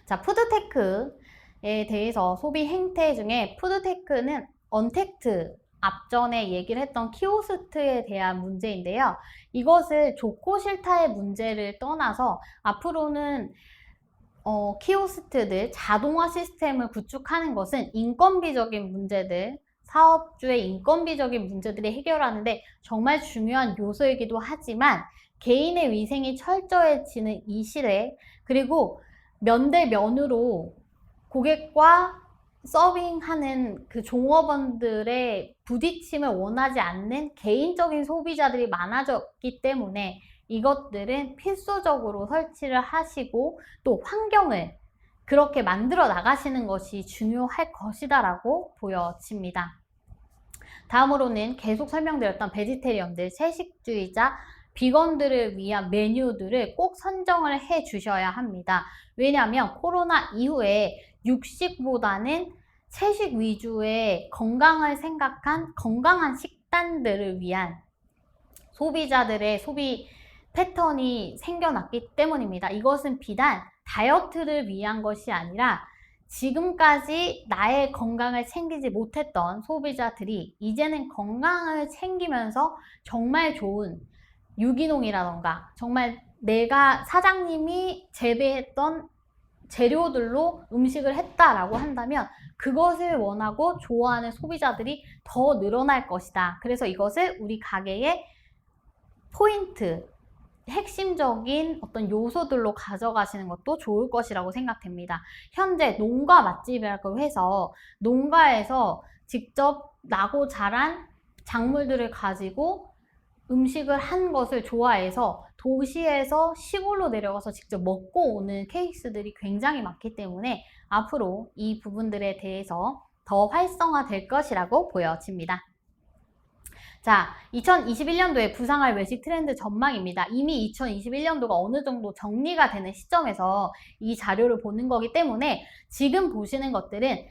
[SPEAKER 1] 자, 푸드테크에 대해서 소비 행태 중에 푸드테크는 언택트 앞전에 얘기를 했던 키오스트에 대한 문제인데요. 이것을 좋고 싫다의 문제를 떠나서 앞으로는 키오스트들, 자동화 시스템을 구축하는 것은 인건비적인 문제들, 사업주의 인건비적인 문제들을 해결하는데 정말 중요한 요소이기도 하지만 개인의 위생이 철저해지는 이 시대, 그리고 면대면으로 고객과 서빙하는 그 종업원들의 부딪힘을 원하지 않는 개인적인 소비자들이 많아졌기 때문에 이것들은 필수적으로 설치를 하시고 또 환경을 그렇게 만들어 나가시는 것이 중요할 것이다 라고 보여집니다. 다음으로는 계속 설명드렸던 베지테리언들, 채식주의자, 비건들을 위한 메뉴들을 꼭 선정을 해 주셔야 합니다. 왜냐하면 코로나 이후에 육식보다는 채식 위주의 건강을 생각한 건강한 식단들을 위한 소비자들의 소비 패턴이 생겨났기 때문입니다. 이것은 비단 다이어트를 위한 것이 아니라 지금까지 나의 건강을 챙기지 못했던 소비자들이 이제는 건강을 챙기면서 정말 좋은 유기농이라던가 정말 내가 사장님이 재배했던 재료들로 음식을 했다라고 한다면 그것을 원하고 좋아하는 소비자들이 더 늘어날 것이다. 그래서 이것을 우리 가게의 포인트, 핵심적인 어떤 요소들로 가져가시는 것도 좋을 것이라고 생각됩니다. 현재 농가 맛집이라고 해서 농가에서 직접 나고 자란 작물들을 가지고 음식을 한 것을 좋아해서 도시에서 시골로 내려가서 직접 먹고 오는 케이스들이 굉장히 많기 때문에 앞으로 이 부분들에 대해서 더 활성화될 것이라고 보여집니다. 자, 2021년도에 부상할 외식 트렌드 전망입니다. 이미 2021년도가 어느 정도 정리가 되는 시점에서 이 자료를 보는 거기 때문에 지금 보시는 것들은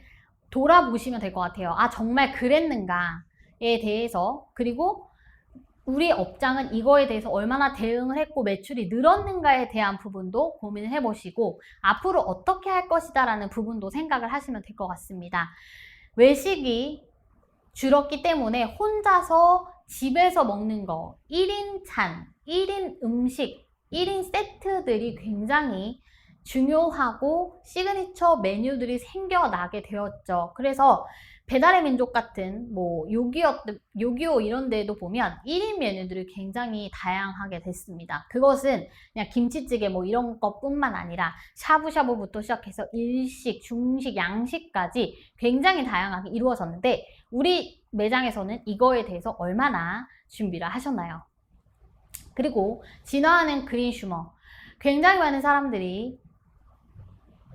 [SPEAKER 1] 돌아보시면 될 것 같아요. 아, 정말 그랬는가에 대해서, 그리고 우리 업장은 이거에 대해서 얼마나 대응을 했고 매출이 늘었는가에 대한 부분도 고민을 해보시고 앞으로 어떻게 할 것이다 라는 부분도 생각을 하시면 될 것 같습니다. 외식이 줄었기 때문에 혼자서 집에서 먹는 거 1인 찬, 1인 음식, 1인 세트들이 굉장히 중요하고 시그니처 메뉴들이 생겨나게 되었죠. 그래서 배달의 민족 같은 뭐 요기요 이런 데도 보면 1인 메뉴들이 굉장히 다양하게 됐습니다. 그것은 그냥 김치찌개 뭐 이런 것뿐만 아니라 샤브샤브부터 시작해서 일식, 중식, 양식까지 굉장히 다양하게 이루어졌는데 우리 매장에서는 이거에 대해서 얼마나 준비를 하셨나요? 그리고 진화하는 그린 슈머, 굉장히 많은 사람들이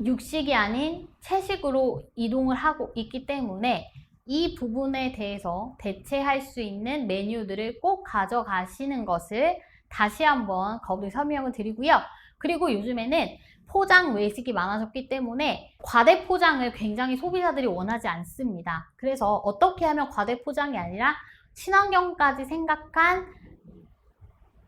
[SPEAKER 1] 육식이 아닌 채식으로 이동을 하고 있기 때문에 이 부분에 대해서 대체할 수 있는 메뉴들을 꼭 가져가시는 것을 다시 한번 거듭 설명을 드리고요. 그리고 요즘에는 포장 외식이 많아졌기 때문에 과대 포장을 굉장히 소비자들이 원하지 않습니다. 그래서 어떻게 하면 과대 포장이 아니라 친환경까지 생각한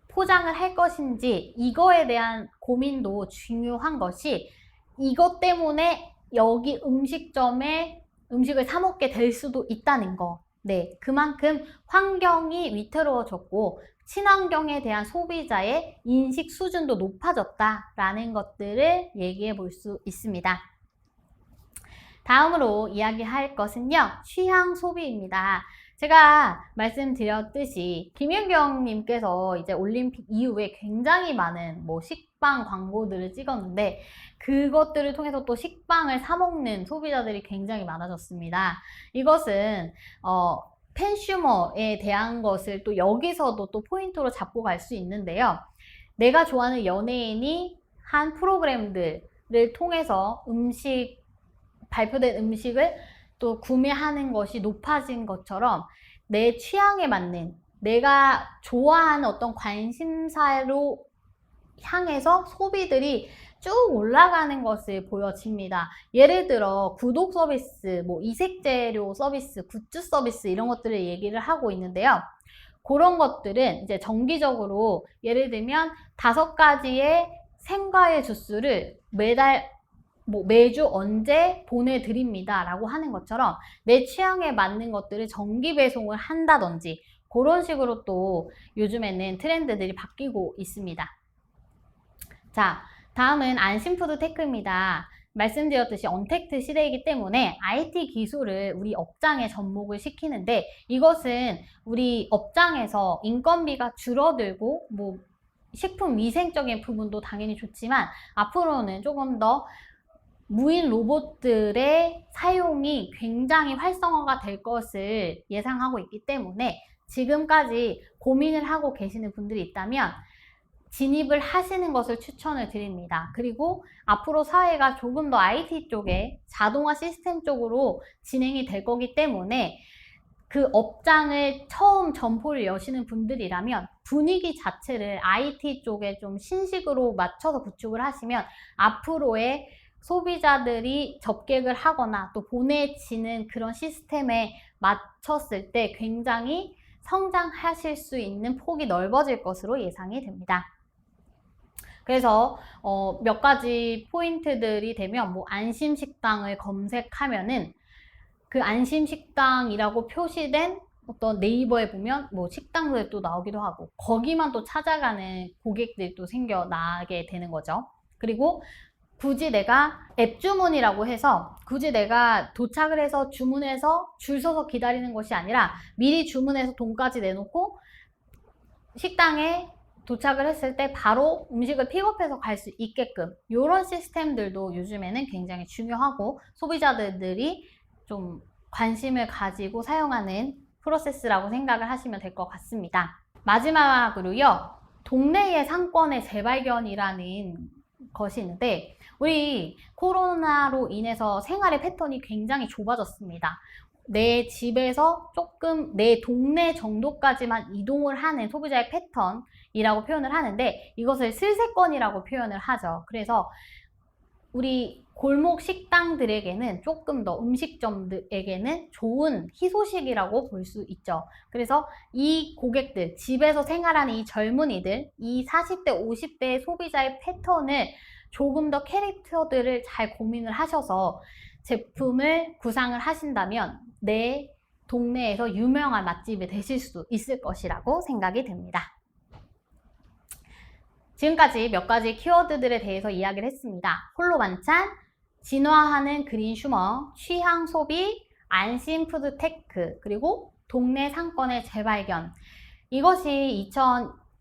[SPEAKER 1] 포장을 할 것인지 이거에 대한 고민도 중요한 것이 이것 때문에 여기 음식점에 음식을 사 먹게 될 수도 있다는 거. 네, 그만큼 환경이 위태로워졌고 친환경에 대한 소비자의 인식 수준도 높아졌다라는 것들을 얘기해 볼 수 있습니다. 다음으로 이야기할 것은요, 취향 소비입니다. 제가 말씀드렸듯이 김윤경님께서 이제 올림픽 이후에 굉장히 많은 뭐 식빵 광고들을 찍었는데 그것들을 통해서 또 식빵을 사 먹는 소비자들이 굉장히 많아졌습니다. 이것은 팬슈머에 대한 것을 또 여기서도 또 포인트로 잡고 갈 수 있는데요. 내가 좋아하는 연예인이 한 프로그램들을 통해서 발표된 음식을 또 구매하는 것이 높아진 것처럼 내 취향에 맞는 내가 좋아하는 어떤 관심사로 향해서 소비들이 쭉 올라가는 것을 보여집니다. 예를 들어 구독 서비스, 뭐 이색재료 서비스, 굿즈 서비스 이런 것들을 얘기를 하고 있는데요. 그런 것들은 이제 정기적으로 예를 들면 5가지의 생과일 주스를 매달 뭐 매주 언제 보내드립니다 라고 하는 것처럼 내 취향에 맞는 것들을 정기 배송을 한다든지 그런 식으로 또 요즘에는 트렌드들이 바뀌고 있습니다. 자, 다음은 안심푸드테크입니다. 말씀드렸듯이 언택트 시대이기 때문에 IT 기술을 우리 업장에 접목을 시키는데 이것은 우리 업장에서 인건비가 줄어들고 뭐 식품 위생적인 부분도 당연히 좋지만 앞으로는 조금 더 무인 로봇들의 사용이 굉장히 활성화가 될 것을 예상하고 있기 때문에 지금까지 고민을 하고 계시는 분들이 있다면 진입을 하시는 것을 추천을 드립니다. 그리고 앞으로 사회가 조금 더 IT 쪽에 자동화 시스템 쪽으로 진행이 될 거기 때문에 그 업장을 처음 점포를 여시는 분들이라면 분위기 자체를 IT 쪽에 좀 신식으로 맞춰서 구축을 하시면 앞으로의 소비자들이 접객을 하거나 또 보내지는 그런 시스템에 맞췄을 때 굉장히 성장하실 수 있는 폭이 넓어질 것으로 예상이 됩니다. 그래서 몇 가지 포인트들이 되면 뭐 안심식당을 검색하면은 그 안심식당이라고 표시된 어떤 네이버에 보면 뭐 식당들 또 나오기도 하고 거기만 또 찾아가는 고객들이 또 생겨나게 되는 거죠. 그리고 굳이 내가 앱 주문이라고 해서 굳이 내가 도착을 해서 주문해서 줄 서서 기다리는 것이 아니라 미리 주문해서 돈까지 내놓고 식당에 도착을 했을 때 바로 음식을 픽업해서 갈 수 있게끔 이런 시스템들도 요즘에는 굉장히 중요하고 소비자들이 좀 관심을 가지고 사용하는 프로세스라고 생각을 하시면 될 것 같습니다. 마지막으로요, 동네의 상권의 재발견이라는 것이 있는데 우리 코로나로 인해서 생활의 패턴이 굉장히 좁아졌습니다. 내 집에서 조금 내 동네 정도까지만 이동을 하는 소비자의 패턴이라고 표현을 하는데 이것을 슬세권이라고 표현을 하죠. 그래서 우리 골목 식당들에게는 조금 더 음식점들에게는 좋은 희소식이라고 볼 수 있죠. 그래서 이 고객들, 집에서 생활하는 이 젊은이들, 이 40대, 50대의 소비자의 패턴을 조금 더 캐릭터들을 잘 고민을 하셔서 제품을 구상을 하신다면 내 동네에서 유명한 맛집이 되실 수 있을 것이라고 생각이 됩니다. 지금까지 몇 가지 키워드들에 대해서 이야기를 했습니다. 홀로 반찬, 진화하는 그린 슈머, 취향 소비, 안심 푸드 테크, 그리고 동네 상권의 재발견. 이것이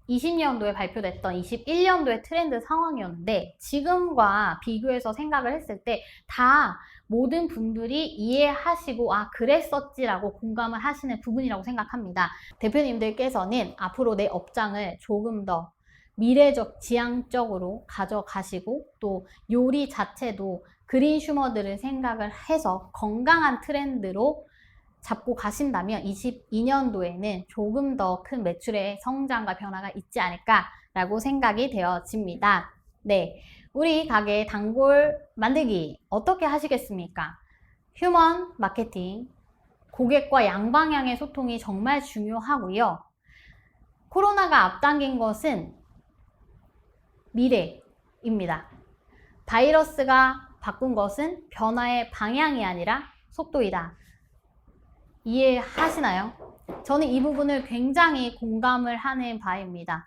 [SPEAKER 1] 2020년도에 발표됐던 21년도의 트렌드 상황이었는데 지금과 비교해서 생각을 했을 때 다 모든 분들이 이해하시고 아 그랬었지라고 공감을 하시는 부분이라고 생각합니다. 대표님들께서는 앞으로 내 업장을 조금 더 미래적, 지향적으로 가져가시고 또 요리 자체도 그린 슈머들을 생각을 해서 건강한 트렌드로 잡고 가신다면 22년도에는 조금 더 큰 매출의 성장과 변화가 있지 않을까라고 생각이 되어집니다. 네, 우리 가게 단골 만들기 어떻게 하시겠습니까? 휴먼 마케팅, 고객과 양방향의 소통이 정말 중요하고요. 코로나가 앞당긴 것은 미래입니다. 바이러스가 바꾼 것은 변화의 방향이 아니라 속도이다. 이해하시나요? 저는 이 부분을 굉장히 공감을 하는 바입니다.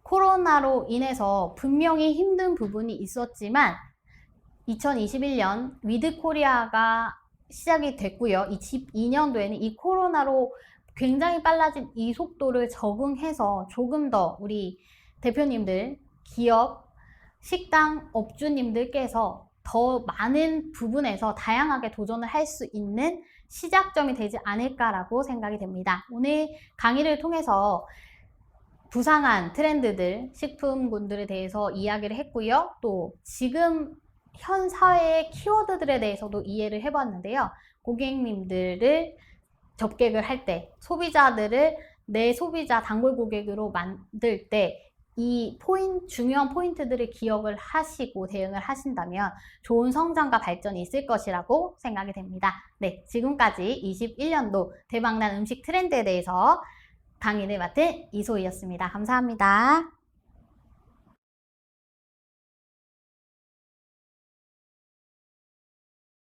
[SPEAKER 1] 코로나로 인해서 분명히 힘든 부분이 있었지만 2021년 위드 코리아가 시작이 됐고요. 22년도에는 이 코로나로 굉장히 빨라진 이 속도를 적응해서 조금 더 우리 대표님들, 기업, 식당 업주님들께서 더 많은 부분에서 다양하게 도전을 할 수 있는 시작점이 되지 않을까라고 생각이 됩니다. 오늘 강의를 통해서 부상한 트렌드들, 식품군들에 대해서 이야기를 했고요. 또 지금 현 사회의 키워드들에 대해서도 이해를 해봤는데요. 고객님들을 접객을 할 때, 소비자들을 내 소비자 단골 고객으로 만들 때 이 중요한 포인트들을 기억을 하시고 대응을 하신다면 좋은 성장과 발전이 있을 것이라고 생각이 됩니다. 네, 지금까지 21년도 대박난 음식 트렌드에 대해서 강의를 맡은 이소희였습니다. 감사합니다.